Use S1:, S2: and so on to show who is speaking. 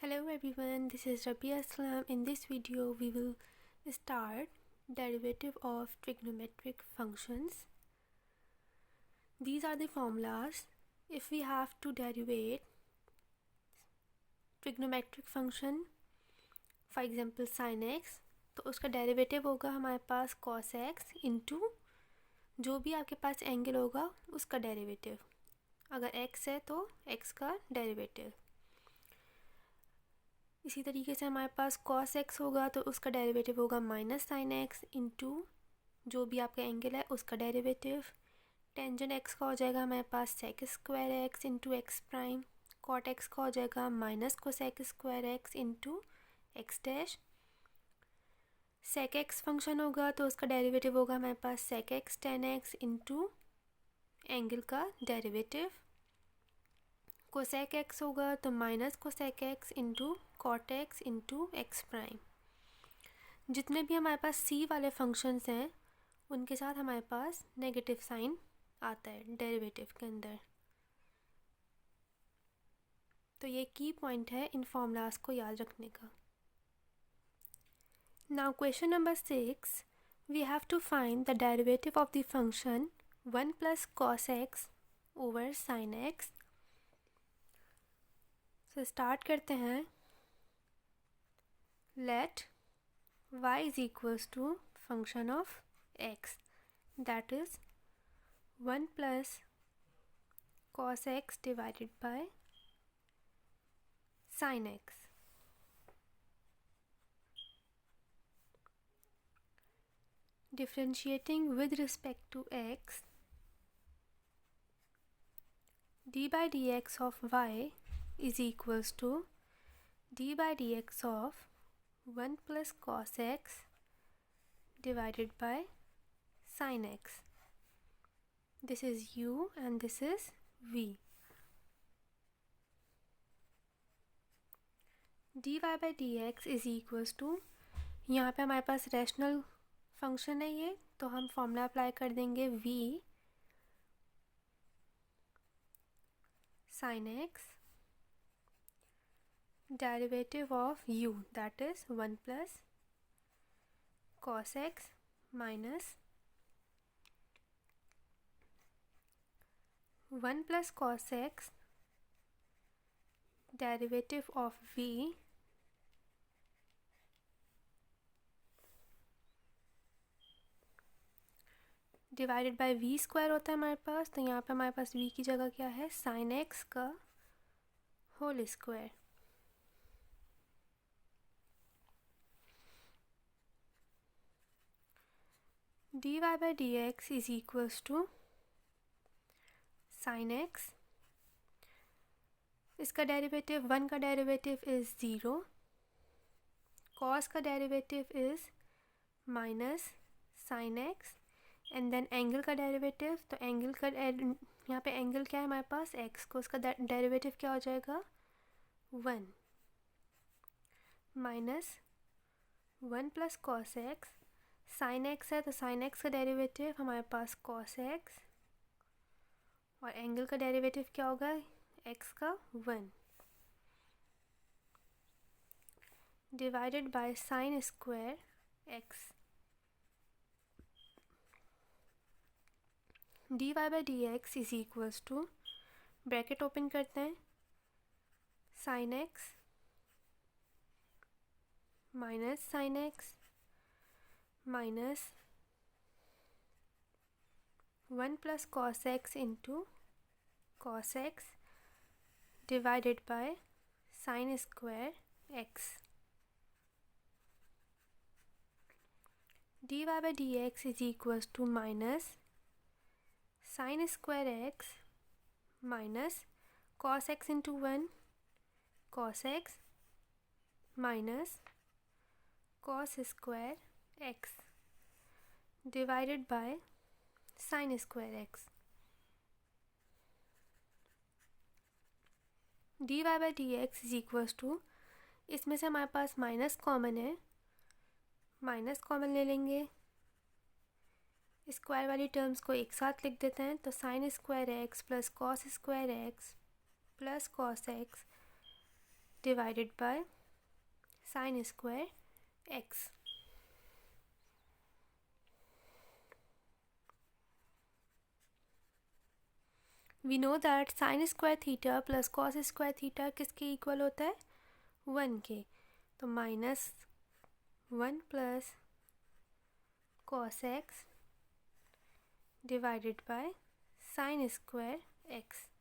S1: Hello everyone, this is Rabbia. In this video we will start derivative of trigonometric functions. These are the formulas. If we have to derivate trigonometric function, for example sin x, तो उसका derivative होगा हमारे पास cos x into जो भी आपके पास angle होगा उसका derivative. अगर x है तो x का डेरिवेटिव. इसी तरीके से हमारे पास cos x होगा तो उसका डेरिवेटिव होगा माइनस साइन एक्स इंटू जो भी आपका एंगल है उसका डेरिवेटिव. टेंजेंट x का हो जाएगा हमारे पास sec square X into X prime. Cot x का हो जाएगा minus cosec square X into X dash. Sec x function होगा तो उसका डेरिवेटिव होगा हमारे पास sec X tan X into angle का डेरिवेटिव. कोसेक x होगा तो minus cosec X into cot X into X prime. जितने भी हमारे पास सी वाले फंक्शंस हैं उनके साथ हमारे पास नेगेटिव साइन आता है डेरिवेटिव के अंदर. तो ये की पॉइंट है इन फॉर्मूलाज को याद रखने का. Now question number 6, we have to find the derivative of the function 1 plus cos X over sine X. तो स्टार्ट करते हैं. let y is equals to function of x, that is 1 plus cos x divided by sin x. Differentiating with respect to x, d by dx of y is equals to d by dx of 1 plus cos x divided by sin x. This is u and this is v. dy by dx is equals to, यहाँ पे हमारे पास rational function है ये, तो हम formula apply कर देंगे v sin x derivative of u, that is 1 plus cos x minus 1 plus cos x derivative of v divided by v square होता है हमारे पास. तो यहाँ पे हमारे पास v की जगह क्या है, साइन x का whole square. dy by dx is equals to sin x. इसका डेरिवेटिव 1 का डेरिवेटिव इज़ 0. cos का derivative is minus sine X and then angle का डेरिवेटिव. तो एंगल का यहाँ पे एंगल क्या है हमारे पास x को, उसका डेरिवेटिव क्या हो जाएगा 1 minus 1 plus cos X. Sine X है तो साइन एक्स का डेरिवेटिव हमारे पास कॉस एक्स और एंगल का डेरिवेटिव क्या होगा x का 1 divided by sine square x. dy by dx is equals to, bracket open करते हैं, sine X minus sine X minus 1 plus cos X into cos X divided by sine square X. dy by dx is equals to minus sign square X minus cos X into 1 cos X minus cos square x divided by sine square x. dy by dx is equals to, इसमें से हमारे पास minus common है, minus common ले लेंगे, square वाली terms को एक साथ लिख देते हैं. तो sign square x plus cos square x plus cos x divided by sin square x. We know that sin square theta plus cos square theta किसके इक्वल होता है? 1 के. तो -1 plus cos x divided by sin square x.